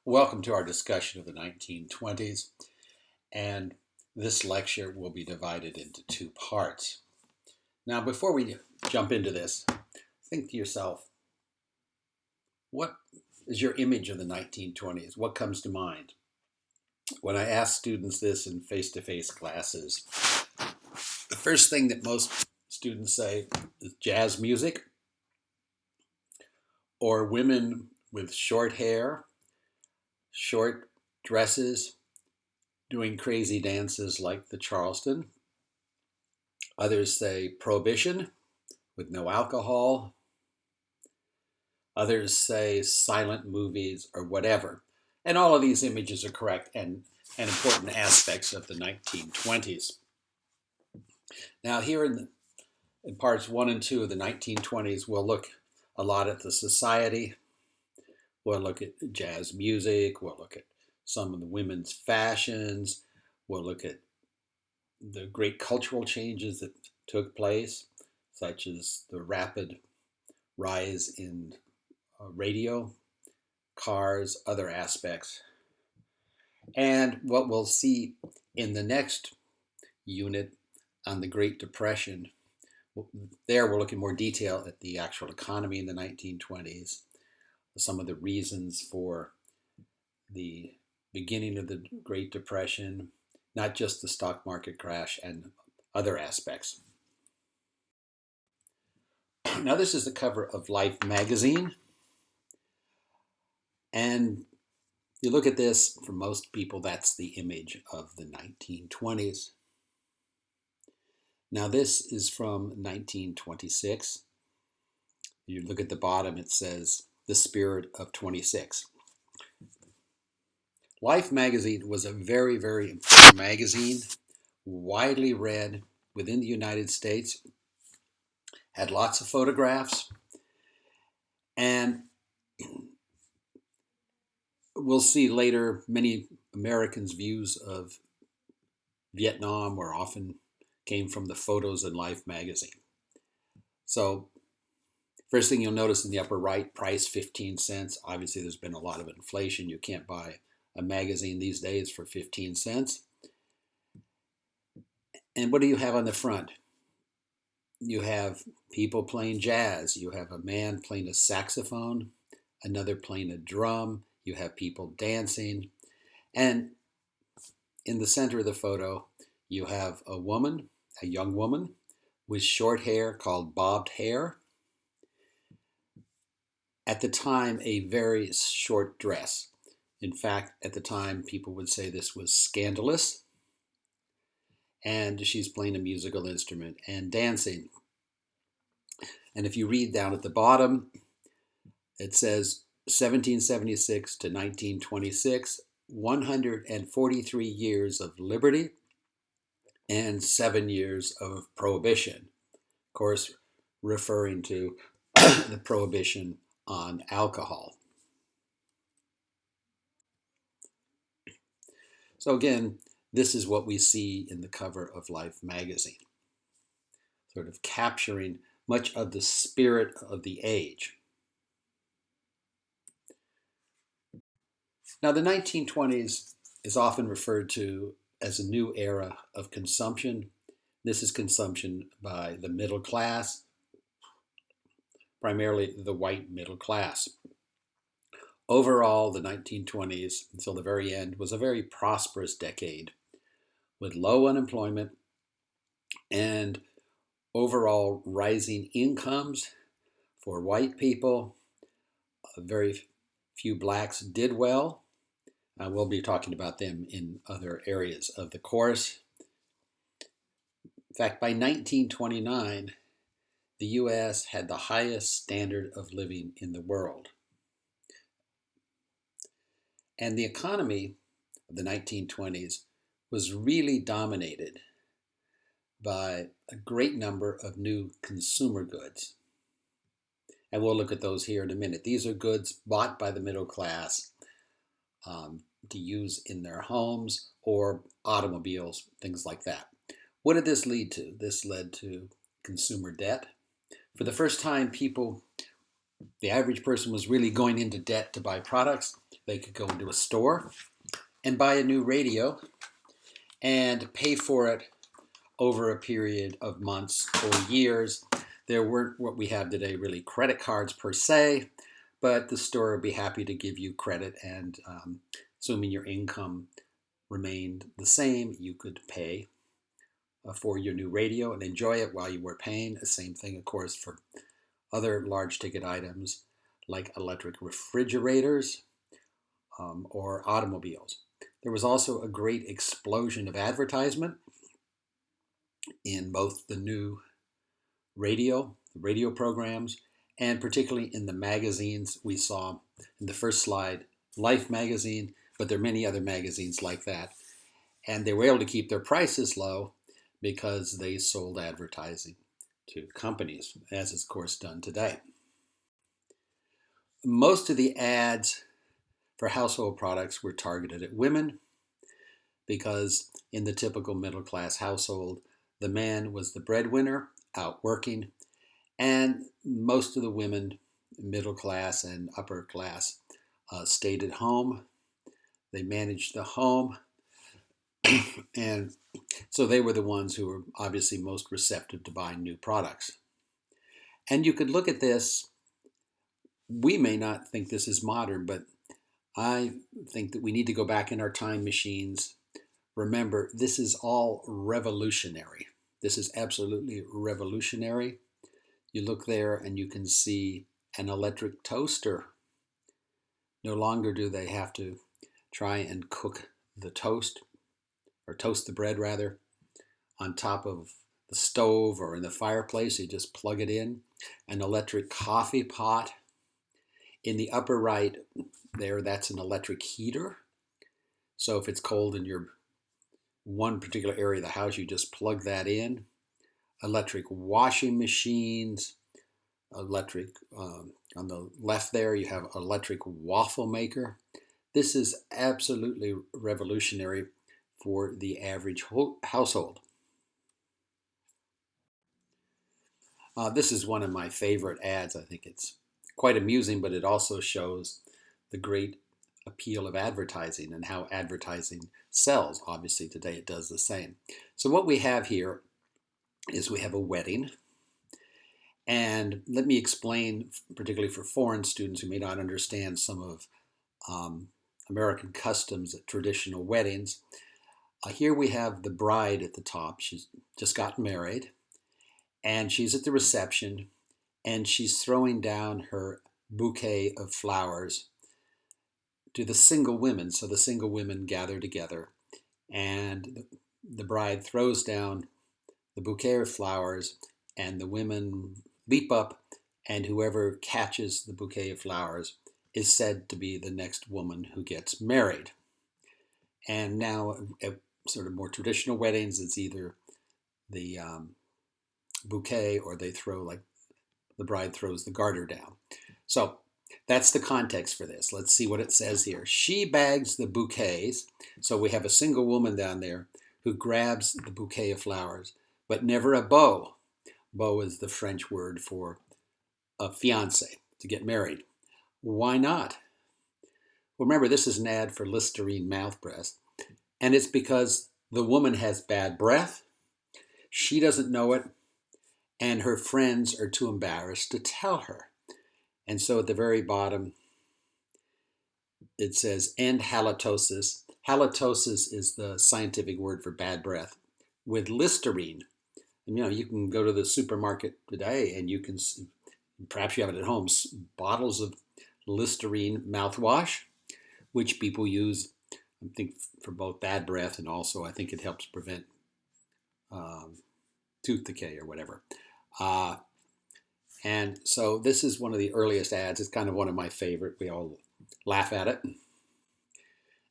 Welcome to our discussion of the 1920s, and this lecture will be divided into two parts. Now, before we jump into this, think to yourself, what is your image of the 1920s? What comes to mind? When I ask students this in face-to-face classes, the first thing that most students say is jazz music or women with short hair, short dresses, doing crazy dances like the Charleston. Others say prohibition with no alcohol. Others say silent movies or whatever. And all of these images are correct and important aspects of the 1920s. Now here in parts 1 and 2 of the 1920s, we'll look a lot at the society. We'll look at jazz music. We'll look at some of the women's fashions. We'll look at the great cultural changes that took place, such as the rapid rise in radio, cars, other aspects. And what we'll see in the next unit on the Great Depression, there we'll look in more detail at the actual economy in the 1920s, some of the reasons for the beginning of the Great Depression, not just the stock market crash and other aspects. Now this is the cover of Life magazine. And you look at this, for most people, that's the image of the 1920s. Now this is from 1926. You look at the bottom, it says, the spirit of 26. Life magazine was a very, very important magazine, widely read within the United States, had lots of photographs, and we'll see later many Americans' views of Vietnam were often came from the photos in Life magazine. So first thing you'll notice in the upper right, price 15 cents. Obviously there's been a lot of inflation. You can't buy a magazine these days for 15 cents. And what do you have on the front? You have people playing jazz. You have a man playing a saxophone, another playing a drum. You have people dancing. And in the center of the photo, you have a woman, a young woman, with short hair called bobbed hair. At the time, a very short dress. In fact, at the time, people would say this was scandalous. And she's playing a musical instrument and dancing. And if you read down at the bottom, it says 1776 to 1926, 143 years of liberty and 7 years of prohibition. Of course, referring to the prohibition on alcohol. So again, this is what we see in the cover of Life magazine, sort of capturing much of the spirit of the age. Now, the 1920s is often referred to as a new era of consumption. This is consumption by the middle class, primarily the white middle class. Overall, the 1920s, until the very end, was a very prosperous decade with low unemployment and overall rising incomes for white people. Very few blacks did well. We'll be talking about them in other areas of the course. In fact, by 1929, the U.S. had the highest standard of living in the world. And the economy of the 1920s was really dominated by a great number of new consumer goods. And we'll look at those here in a minute. These are goods bought by the middle class to use in their homes or automobiles, things like that. What did this lead to? This led to consumer debt. For the first time, people the average person was really going into debt to buy products, they could go into a store and buy a new radio and pay for it over a period of months or years. There weren't what we have today really credit cards per se, but the store would be happy to give you credit, and assuming your income remained the same, you could pay for your new radio and enjoy it while you were paying. The same thing, of course, for other large ticket items like electric refrigerators or automobiles. There was also a great explosion of advertisement in both the new radio programs, and particularly in the magazines. We saw in the first slide Life magazine, but there are many other magazines like that. And they were able to keep their prices low because they sold advertising to companies, as is of course done today. Most of the ads for household products were targeted at women because in the typical middle class household, the man was the breadwinner, out working, and most of the women, middle class and upper class, stayed at home. They managed the home, and so they were the ones who were obviously most receptive to buying new products. And you could look at this. We may not think this is modern, but I think that we need to go back in our time machines. Remember, this is all revolutionary. This is absolutely revolutionary. You look there and you can see an electric toaster. No longer do they have to try and cook the toast, or toast the bread rather, on top of the stove or in the fireplace. You just plug it in. An electric coffee pot. In the upper right there, that's an electric heater. So if it's cold in your one particular area of the house, you just plug that in. Electric washing machines, electric, on the left there, you have electric waffle maker. This is absolutely revolutionary for the average household. This is one of my favorite ads. I think it's quite amusing, but it also shows the great appeal of advertising and how advertising sells. Obviously, today it does the same. So what we have here is we have a wedding. And let me explain, particularly for foreign students who may not understand some of American customs at traditional weddings. Here we have the bride at the top. She's just gotten married, and she's at the reception, and she's throwing down her bouquet of flowers to the single women. So the single women gather together, and the bride throws down the bouquet of flowers, and the women leap up, and whoever catches the bouquet of flowers is said to be the next woman who gets married. And now at sort of more traditional weddings, it's either the bouquet or they throw, like the bride throws the garter down. So that's the context for this. Let's see what it says here. She bags the bouquets. So we have a single woman down there who grabs the bouquet of flowers, but never a beau. Beau is the French word for a fiancé, to get married. Why not? Well, remember, this is an ad for Listerine Mouthwash, and it's because the woman has bad breath, she doesn't know it, and her friends are too embarrassed to tell her. And so at the very bottom, it says, end halitosis. Halitosis is the scientific word for bad breath, with Listerine. And, you can go to the supermarket today and you can, perhaps you have it at home, bottles of Listerine mouthwash, which people use, I think, for both bad breath and also I think it helps prevent tooth decay or whatever. And so this is one of the earliest ads. It's kind of one of my favorite. We all laugh at it.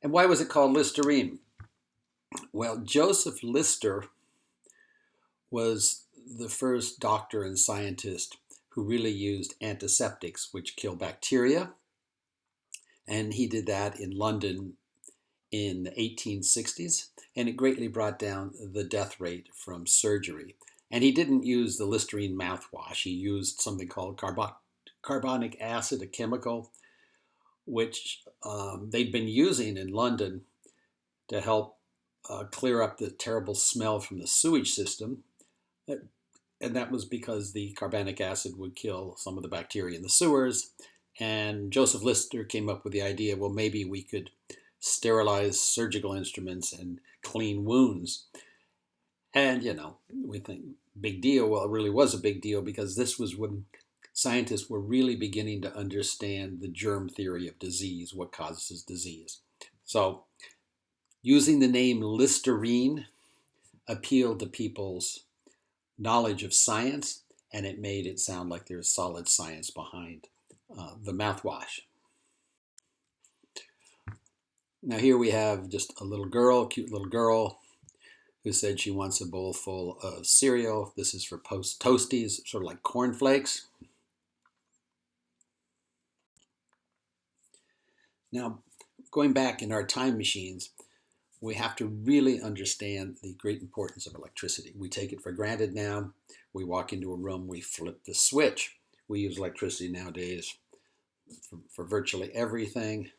And why was it called Listerine? Well, Joseph Lister was the first doctor and scientist who really used antiseptics, which kill bacteria. And he did that in London in the 1860s, and it greatly brought down the death rate from surgery. And he didn't use the Listerine mouthwash. He used something called carbonic acid, a chemical which they'd been using in London to help clear up the terrible smell from the sewage system. And that was because the carbonic acid would kill some of the bacteria in the sewers. And Joseph Lister came up with the idea, well, maybe we could sterilize surgical instruments and clean wounds. And, we think, big deal. Well, it really was a big deal because this was when scientists were really beginning to understand the germ theory of disease, what causes disease. So using the name Listerine appealed to people's knowledge of science, and it made it sound like there's solid science behind the mouthwash. Now here we have just a little girl, cute little girl, who said she wants a bowl full of cereal. This is for Toasties, sort of like cornflakes. Now, going back in our time machines, we have to really understand the great importance of electricity. We take it for granted now. We walk into a room, we flip the switch. We use electricity nowadays for virtually everything,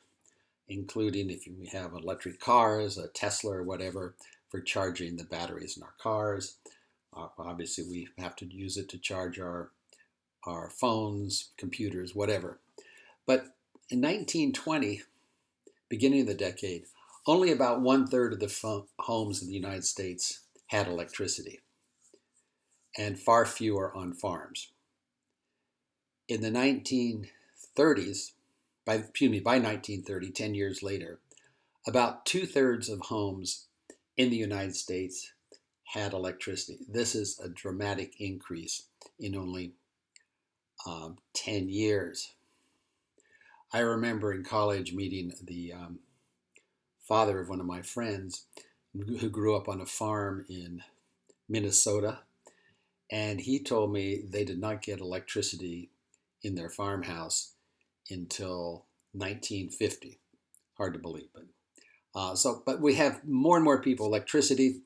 including if we have electric cars, a Tesla or whatever, for charging the batteries in our cars. Obviously, we have to use it to charge our phones, computers, whatever. But in 1920, beginning of the decade, only about 1/3 of the homes in the United States had electricity, and far fewer on farms. In the 1930s, by 1930, 10 years later, about 2/3 of homes in the United States had electricity. This is a dramatic increase in only 10 years. I remember in college meeting the father of one of my friends who grew up on a farm in Minnesota, and he told me they did not get electricity in their farmhouse until 1950. Hard to believe, but we have more and more people electricity.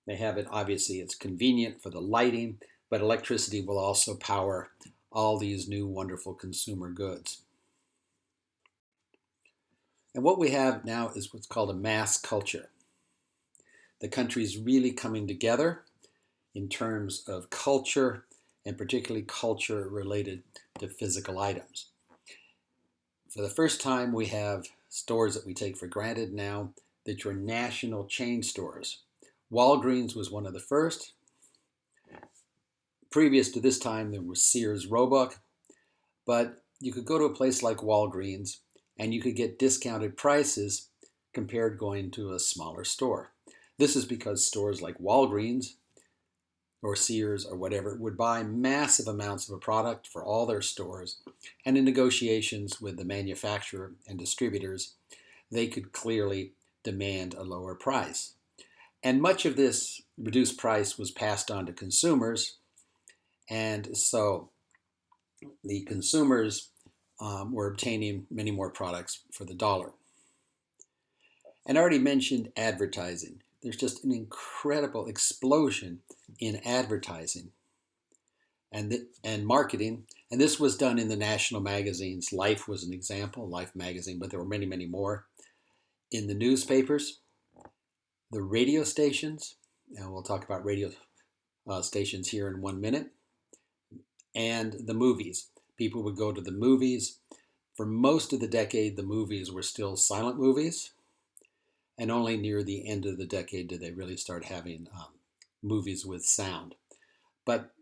They have it, obviously it's convenient for the lighting, but electricity will also power all these new wonderful consumer goods. And what we have now is what's called a mass culture. The country's really coming together in terms of culture, and particularly culture related to physical items. For the first time, we have stores that we take for granted now that are national chain stores. Walgreens was one of the first. Previous to this time, there was Sears Roebuck, but you could go to a place like Walgreens and you could get discounted prices compared going to a smaller store. This is because stores like Walgreens or Sears or whatever would buy massive amounts of a product for all their stores, and in negotiations with the manufacturer and distributors, they could clearly demand a lower price. And much of this reduced price was passed on to consumers, and so the consumers were obtaining many more products for the dollar. And I already mentioned advertising. There's just an incredible explosion in advertising and marketing. And this was done in the national magazines. Life was an example, Life magazine, but there were many, many more. In the newspapers, the radio stations, and we'll talk about radio stations here in 1 minute, and the movies. People would go to the movies. For most of the decade, the movies were still silent movies, and only near the end of the decade did they really start having movies with sound. But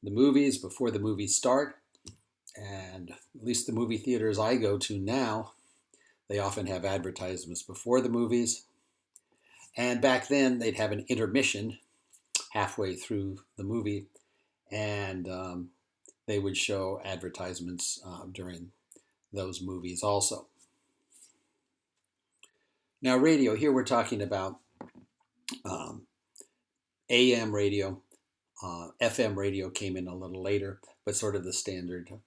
the movies, before the movies start, and at least the movie theaters I go to now, they often have advertisements before the movies. And back then, they'd have an intermission halfway through the movie, and they would show advertisements during those movies also. Now, radio, here we're talking about AM radio. FM radio came in a little later, but sort of the standard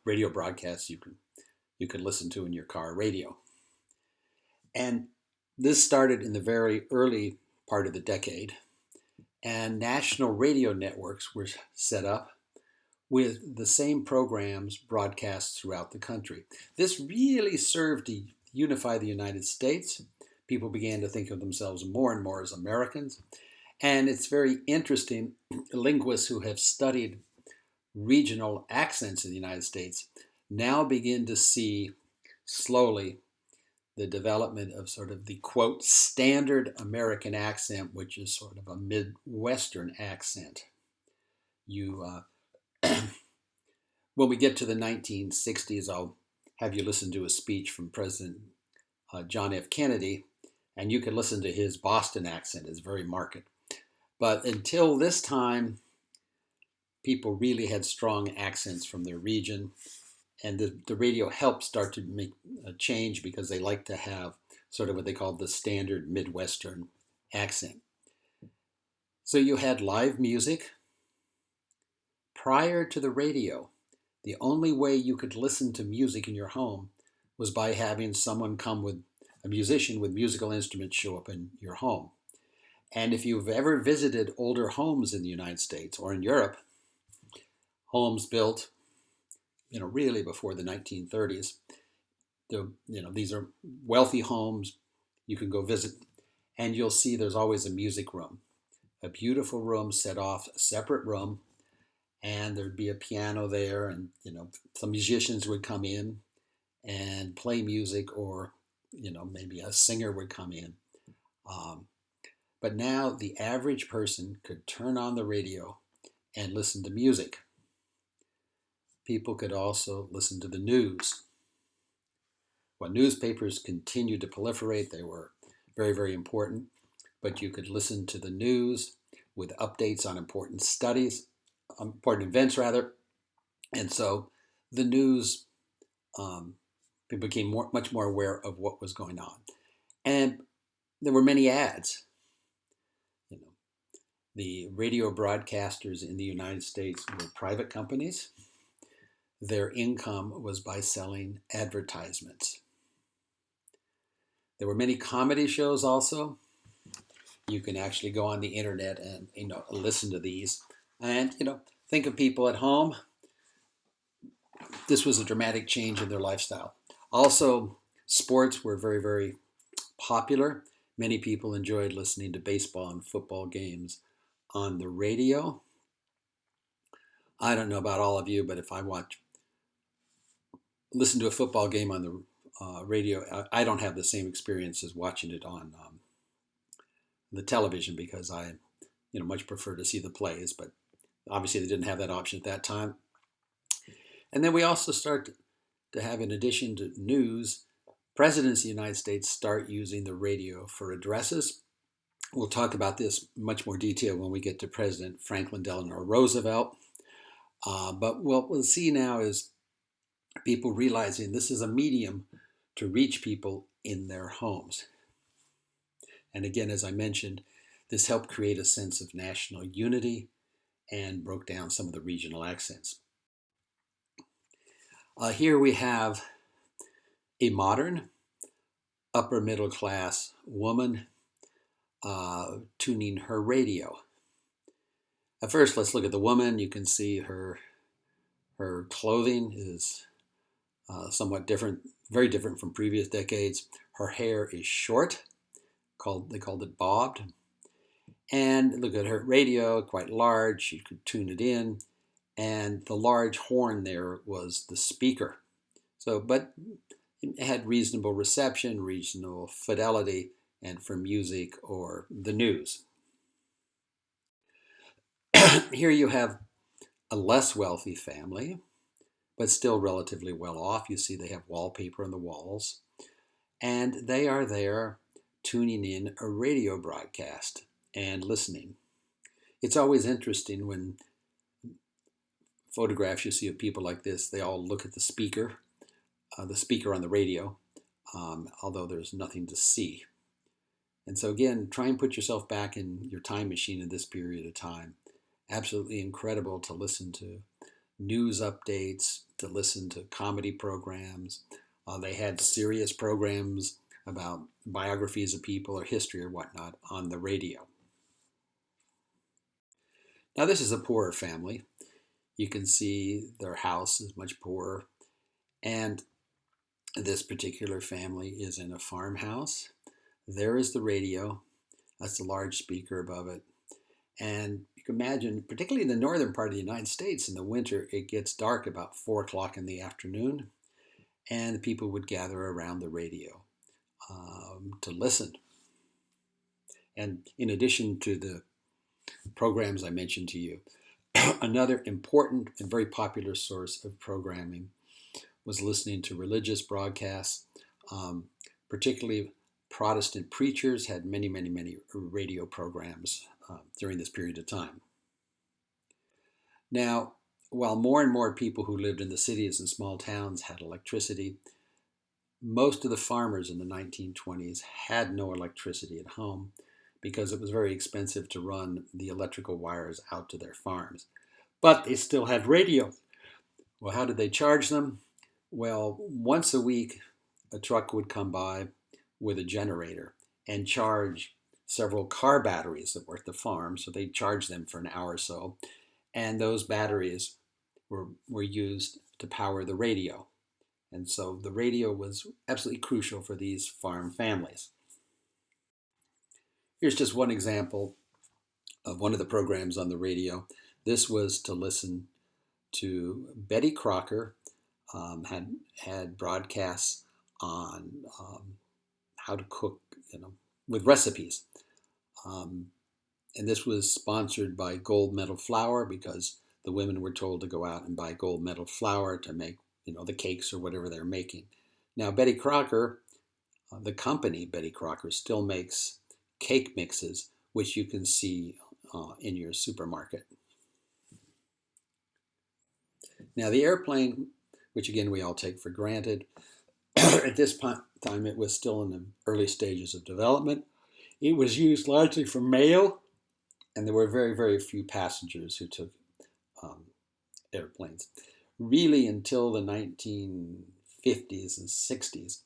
radio broadcasts you could listen to in your car radio. And this started in the very early part of the decade, and national radio networks were set up with the same programs broadcast throughout the country. This really served to unify the United States. People began to think of themselves more and more as Americans. And it's very interesting, linguists who have studied regional accents in the United States now begin to see slowly the development of sort of the quote standard American accent, which is sort of a Midwestern accent. When we get to the 1960s, I'll have you listen to a speech from President John F. Kennedy, and you can listen to his Boston accent. It's very marked. But until this time, people really had strong accents from their region, and the radio helped start to make a change because they like to have sort of what they call the standard Midwestern accent. So you had live music. Prior to the radio, the only way you could listen to music in your home was by having someone come with a musician with musical instruments show up in your home. And if you've ever visited older homes in the United States or in Europe, homes built, really before the 1930s, these are wealthy homes. You can go visit, and you'll see there's always a music room, a beautiful room set off, a separate room, and there'd be a piano there, and some musicians would come in and play music, or maybe a singer would come in. But now the average person could turn on the radio and listen to music. People could also listen to the news. Well, newspapers continued to proliferate. They were very, very important. But you could listen to the news with updates on important events. And so the news, people became much more aware of what was going on. And there were many ads. The radio broadcasters in the United States were private companies. Their income was by selling advertisements. There were many comedy shows also. You can actually go on the internet and listen to these. And think of people at home. This was a dramatic change in their lifestyle. Also, sports were very, very popular. Many people enjoyed listening to baseball and football games on the radio. I don't know about all of you, but if I listen to a football game on the radio, I don't have the same experience as watching it on the television, because I much prefer to see the plays, but obviously they didn't have that option at that time. And then we also start to have, in addition to news, presidents of the United States start using the radio for addresses. We'll talk about this much more detail when we get to President Franklin Delano Roosevelt. But what we'll see now is people realizing this is a medium to reach people in their homes. And again, as I mentioned, this helped create a sense of national unity and broke down some of the regional accents. Here we have a modern, upper middle class woman tuning her radio. At first, let's look at the woman. You can see her clothing is somewhat different, very different from previous decades. Her hair is short, they called it bobbed. And look at her radio, quite large. You could tune it in. And the large horn there was the speaker. But it had reasonable reception, reasonable fidelity, and for music or the news. Here you have a less wealthy family, but still relatively well off. You see they have wallpaper on the walls. And they are there tuning in a radio broadcast and listening. It's always interesting when photographs you see of people like this, they all look at the speaker on the radio, although there's nothing to see. And so again, try and put yourself back in your time machine in this period of time. Absolutely incredible to listen to news updates, to listen to comedy programs. They had serious programs about biographies of people or history or whatnot on the radio. Now this is a poorer family. You can see their house is much poorer. And this particular family is in a farmhouse. There is the radio. That's a large speaker above it. And you can imagine, particularly in the northern part of the United States, in the winter, it gets dark about 4 o'clock in the afternoon, and people would gather around the radio to listen. And in addition to the programs I mentioned to you, another important and very popular source of programming was listening to religious broadcasts. Particularly Protestant preachers had many, many, many radio programs during this period of time. Now, while more and more people who lived in the cities and small towns had electricity, most of the farmers in the 1920s had no electricity at home because it was very expensive to run the electrical wires out to their farms. But they still had radio. Well, how did they charge them? Well, once a week, a truck would come by with a generator and charge several car batteries that were at the farm. So they'd charge them for an hour or so. And those batteries were used to power the radio. And so the radio was absolutely crucial for these farm families. Here's just one example of one of the programs on the radio. This was to listen to Betty Crocker. Had broadcasts on how to cook, with recipes. And this was sponsored by Gold Medal Flour because the women were told to go out and buy Gold Medal Flour to make, the cakes or whatever they're making. Now, Betty Crocker, the company Betty Crocker, still makes cake mixes, which you can see in your supermarket. Now, the airplane, which again we all take for granted, at this time it was still in the early stages of development. It was used largely for mail, and there were very, very few passengers who took airplanes. Really, until the 1950s and 60s,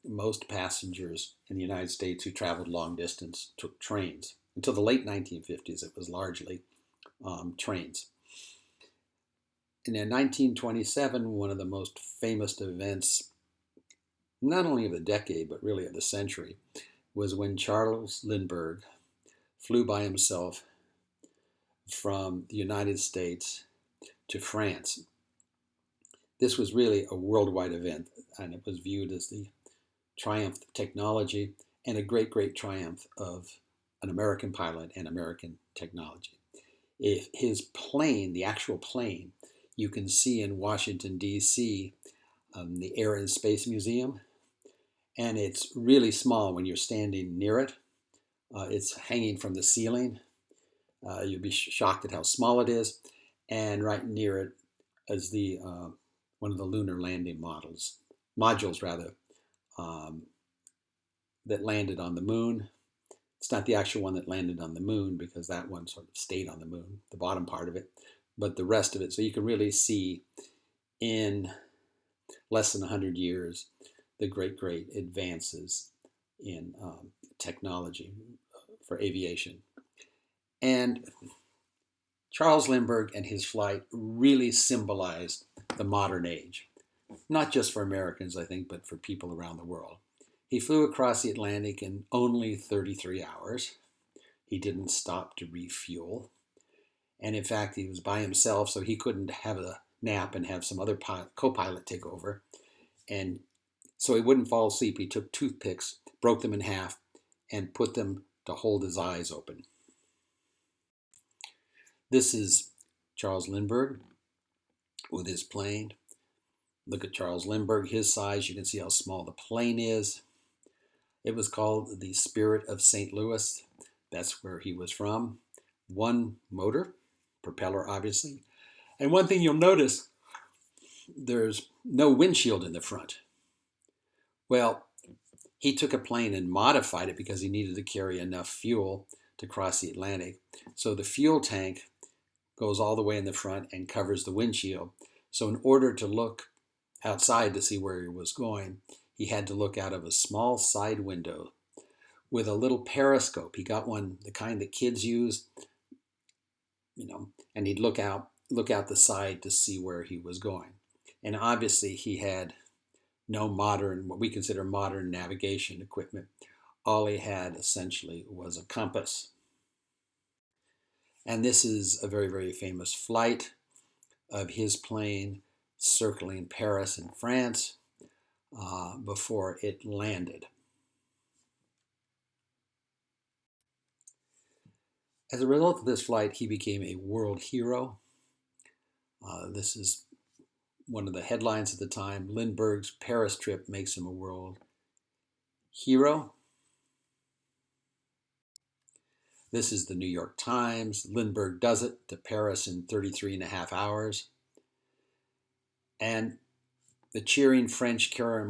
most passengers in the United States who traveled long distance took trains. Until the late 1950s, it was largely trains. And in 1927, one of the most famous events, not only of the decade, but really of the century, was when Charles Lindbergh flew by himself from the United States to France. This was really a worldwide event, and it was viewed as the triumph of technology and a great, great triumph of an American pilot and American technology. If his plane, the actual plane, you can see in Washington, D.C., the Air and Space Museum, and it's really small when you're standing near it. It's hanging from the ceiling. You'll be shocked at how small it is. And right near it is the one of the lunar landing modules, that landed on the moon. It's not the actual one that landed on the moon because that one sort of stayed on the moon, the bottom part of it, but the rest of it. So you can really see in less than 100 years the great, great advances in technology for aviation. And Charles Lindbergh and his flight really symbolized the modern age, not just for Americans, I think, but for people around the world. He flew across the Atlantic in only 33 hours. He didn't stop to refuel. And in fact, he was by himself, so he couldn't have a nap and have some other co-pilot take over. And so he wouldn't fall asleep. He took toothpicks, broke them in half, and put them to hold his eyes open. This is Charles Lindbergh with his plane. Look at Charles Lindbergh, his size. You can see how small the plane is. It was called the Spirit of St. Louis. That's where he was from. One motor, propeller obviously. And one thing you'll notice, there's no windshield in the front. Well, he took a plane and modified it because he needed to carry enough fuel to cross the Atlantic. So the fuel tank goes all the way in the front and covers the windshield. So in order to look outside to see where he was going, he had to look out of a small side window with a little periscope. He got one, the kind that kids use, and he'd look out look out the side to see where he was going. And obviously, he had no modern, what we consider modern navigation equipment. All he had essentially was a compass. And this is a very, very famous flight of his plane circling Paris in France before it landed. As a result of this flight, he became a world hero. This is one of the headlines at the time. Lindbergh's Paris trip makes him a world hero. This is the New York Times. Lindbergh does it to Paris in 33 and a half hours. And the cheering French carry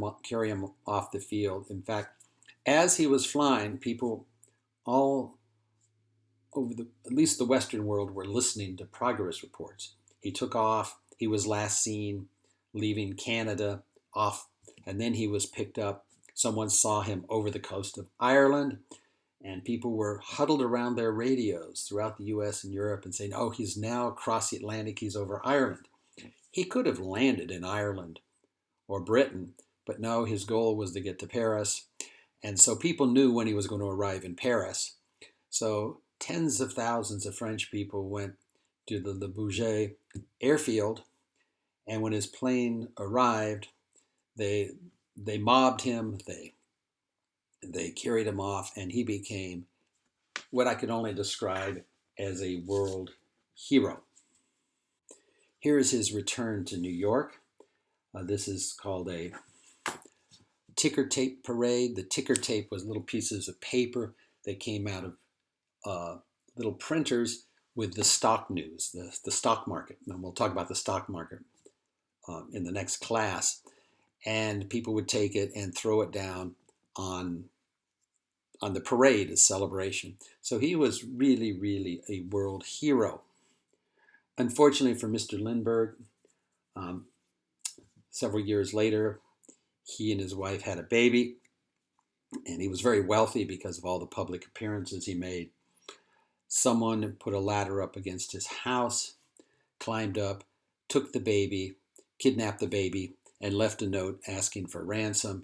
him off the field. In fact, as he was flying, people all over at least the Western world were listening to progress reports. He took off. He was last seen leaving Canada off, and then he was picked up. Someone saw him over the coast of Ireland, and people were huddled around their radios throughout the US and Europe and saying, oh, he's now across the Atlantic, he's over Ireland. He could have landed in Ireland or Britain, but no, his goal was to get to Paris. And so people knew when he was going to arrive in Paris. So tens of thousands of French people went to the Le Bourget airfield, and when his plane arrived, they mobbed him, they carried him off, and he became what I could only describe as a world hero. Here is his return to New York. This is called a ticker tape parade. The ticker tape was little pieces of paper that came out of little printers with the stock news, the stock market. And we'll talk about the stock market in the next class. And people would take it and throw it down on the parade as celebration. So he was really, really a world hero. Unfortunately for Mr. Lindbergh, several years later, he and his wife had a baby, and he was very wealthy because of all the public appearances he made. Someone put a ladder up against his house, climbed up, took the baby, kidnapped the baby, and left a note asking for ransom.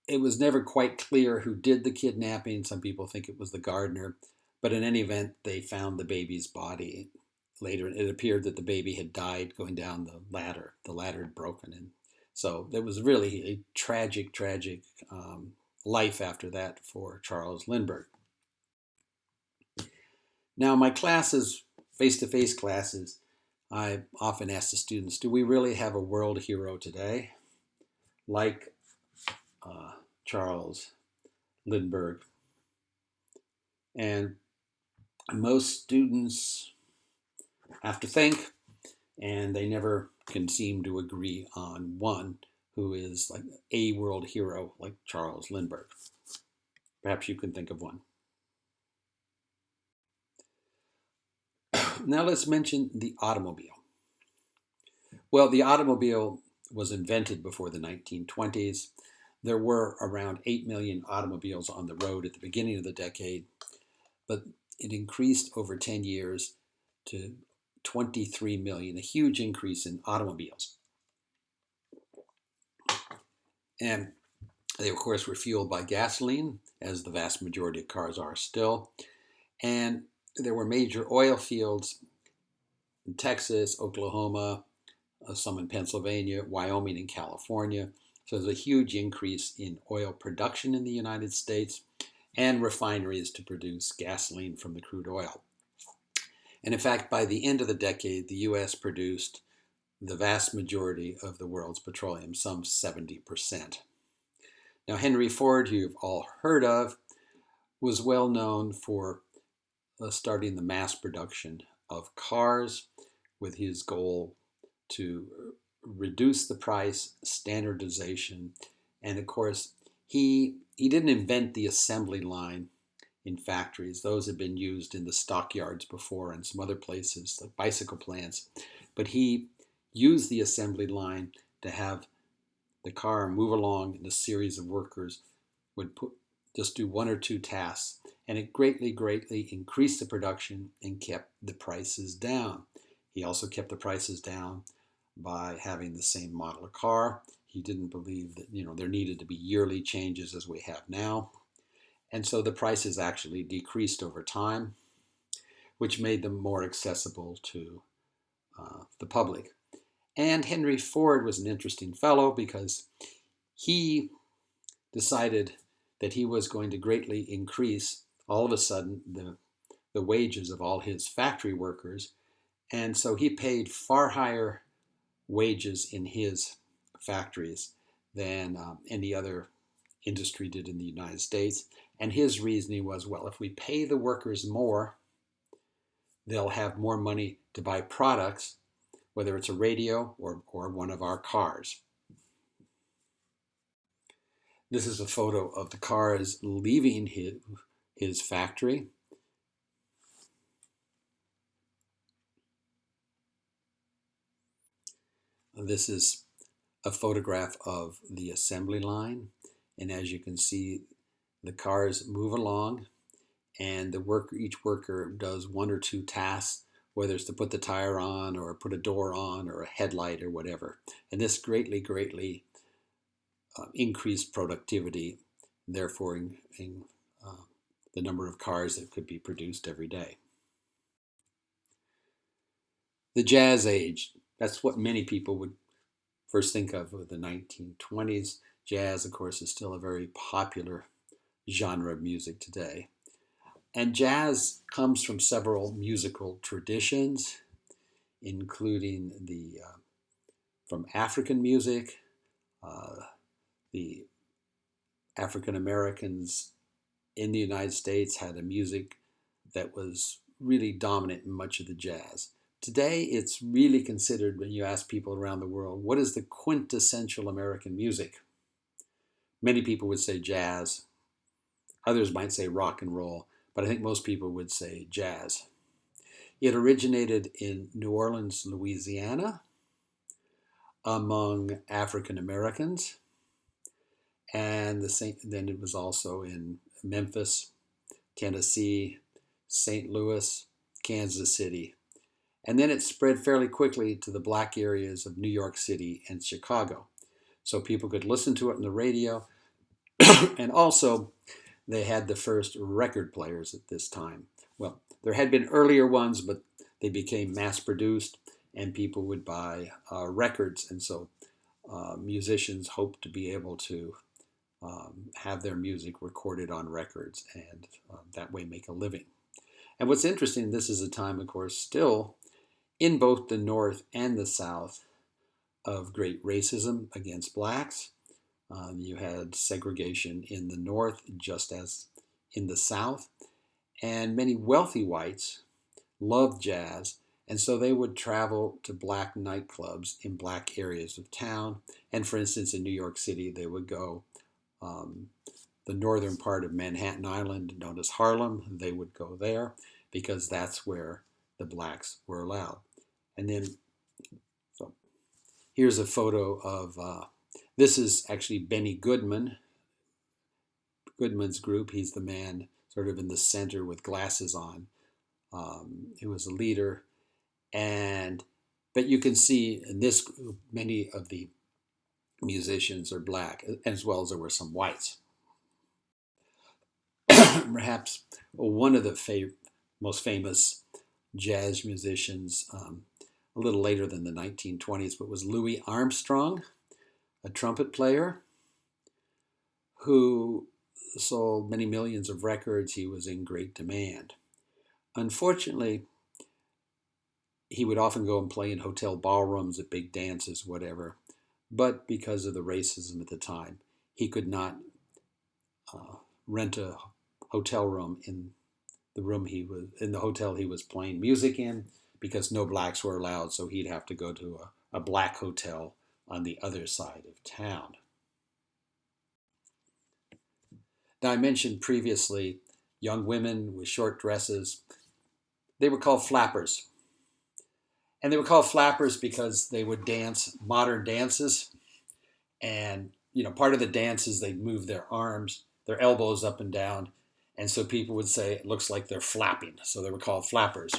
It was never quite clear who did the kidnapping. Some people think it was the gardener, but in any event, they found the baby's body. Later, it appeared that the baby had died going down the ladder. The ladder had broken, and so it was really a tragic, tragic life after that for Charles Lindbergh. Now, my classes, face-to-face classes, I often ask the students, do we really have a world hero today? Like Charles Lindbergh. And most students have to think, and they never can seem to agree on one who is like a world hero like Charles Lindbergh. Perhaps you can think of one. Now let's mention the automobile. Well, the automobile was invented before the 1920s. There were around 8 million automobiles on the road at the beginning of the decade, but it increased over 10 years to 23 million, a huge increase in automobiles. And they, of course, were fueled by gasoline, as the vast majority of cars are still. And there were major oil fields in Texas, Oklahoma, some in Pennsylvania, Wyoming, and California. So there's a huge increase in oil production in the United States and refineries to produce gasoline from the crude oil. And in fact, by the end of the decade, the U.S. produced the vast majority of the world's petroleum, some 70%. Now, Henry Ford, who you've all heard of, was well known for starting the mass production of cars with his goal to reduce the price, standardization, and of course, he didn't invent the assembly line in factories. Those had been used in the stockyards before and some other places, like bicycle plants. But he used the assembly line to have the car move along, and a series of workers would just do one or two tasks. and it greatly increased the production and kept the prices down. He also kept the prices down by having the same model of car. He didn't believe that there needed to be yearly changes as we have now. And so the prices actually decreased over time, which made them more accessible to the public. And Henry Ford was an interesting fellow because he decided that he was going to greatly increase, all of a sudden, the wages of all his factory workers. And so he paid far higher wages in his factories than any other industry did in the United States. And his reasoning was, well, if we pay the workers more, they'll have more money to buy products, whether it's a radio or one of our cars. This is a photo of the cars leaving his factory. This is a photograph of the assembly line. And as you can see, the cars move along, and each worker does one or two tasks, whether it's to put the tire on or put a door on or a headlight or whatever. And this greatly increased productivity, therefore the number of cars that could be produced every day. The Jazz Age, that's what many people would first think of with the 1920s. Jazz, of course, is still a very popular genre of music today. And jazz comes from several musical traditions, including from African music. The African Americans in the United States had a music that was really dominant in much of the jazz. Today, it's really considered, when you ask people around the world, what is the quintessential American music? Many people would say jazz. Others might say rock and roll, but I think most people would say jazz. It originated in New Orleans, Louisiana, among African Americans, and then it was also in Memphis, Tennessee, St. Louis, Kansas City. And then it spread fairly quickly to the black areas of New York City and Chicago. So people could listen to it on the radio. And also, they had the first record players at this time. Well, there had been earlier ones, but they became mass-produced, and people would buy records. And so musicians hoped to be able to have their music recorded on records and that way make a living. And what's interesting, this is a time, of course, still in both the North and the South of great racism against blacks. You had segregation in the North just as in the South. And many wealthy whites loved jazz, and so they would travel to black nightclubs in black areas of town. And for instance, in New York City, they would go the northern part of Manhattan Island, known as Harlem. They would go there because that's where the blacks were allowed. And then, so here's a photo of, this is actually Benny Goodman's group. He's the man sort of in the center with glasses on, who was a leader. But you can see in this group, many of the musicians are black, as well as there were some whites. Perhaps one of the most famous jazz musicians, a little later than the 1920s, but was Louis Armstrong, a trumpet player who sold many millions of records. He was in great demand. Unfortunately, he would often go and play in hotel ballrooms at big dances, whatever. But because of the racism at the time, he could not rent a hotel room in the hotel he was playing music in, because no blacks were allowed. So he'd have to go to a black hotel on the other side of town. Now, I mentioned previously young women with short dresses. They were called flappers. And they were called flappers because they would dance modern dances. And, part of the dance is they'd move their arms, their elbows up and down. And so people would say it looks like they're flapping. So they were called flappers.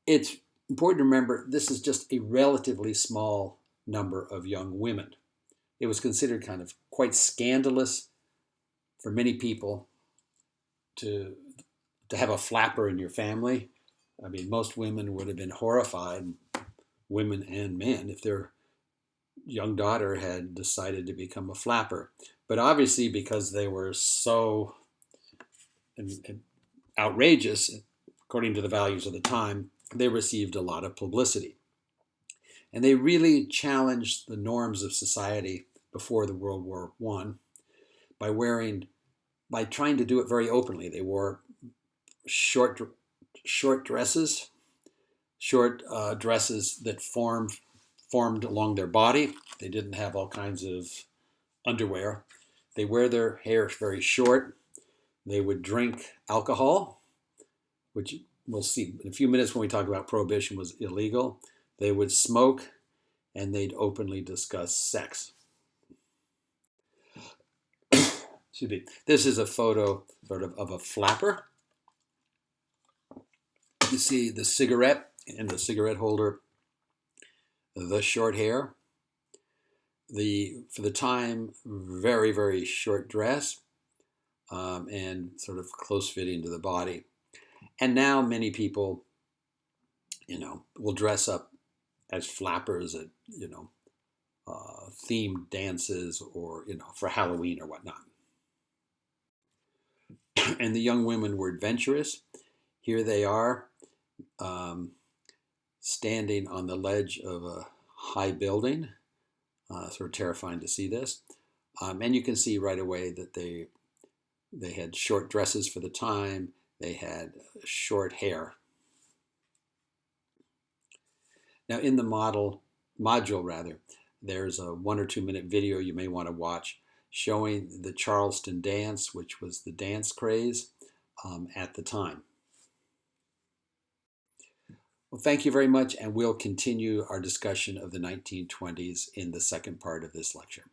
It's important to remember this is just a relatively small number of young women. It was considered kind of quite scandalous for many people to have a flapper in your family. I mean, most women would have been horrified, women and men, if their young daughter had decided to become a flapper. But obviously, because they were so outrageous, according to the values of the time, they received a lot of publicity. And they really challenged the norms of society before the World War I by trying to do it very openly. They wore short dresses, dresses that formed along their body. They didn't have all kinds of underwear. They wear their hair very short. They would drink alcohol, which we'll see in a few minutes when we talk about prohibition was illegal. They would smoke, and they'd openly discuss sex. Excuse me. This is a photo sort of a flapper. You see the cigarette in the cigarette holder, the short hair, for the time, very, very short dress, and sort of close fitting to the body. And now many people, will dress up as flappers at, themed dances or, for Halloween or whatnot. And the young women were adventurous. Here they are, standing on the ledge of a high building. Sort of terrifying to see this. And you can see right away that they had short dresses for the time. They had short hair. Now in the module, there's a 1 or 2 minute video you may want to watch showing the Charleston dance, which was the dance craze at the time. Well, thank you very much, and we'll continue our discussion of the 1920s in the second part of this lecture.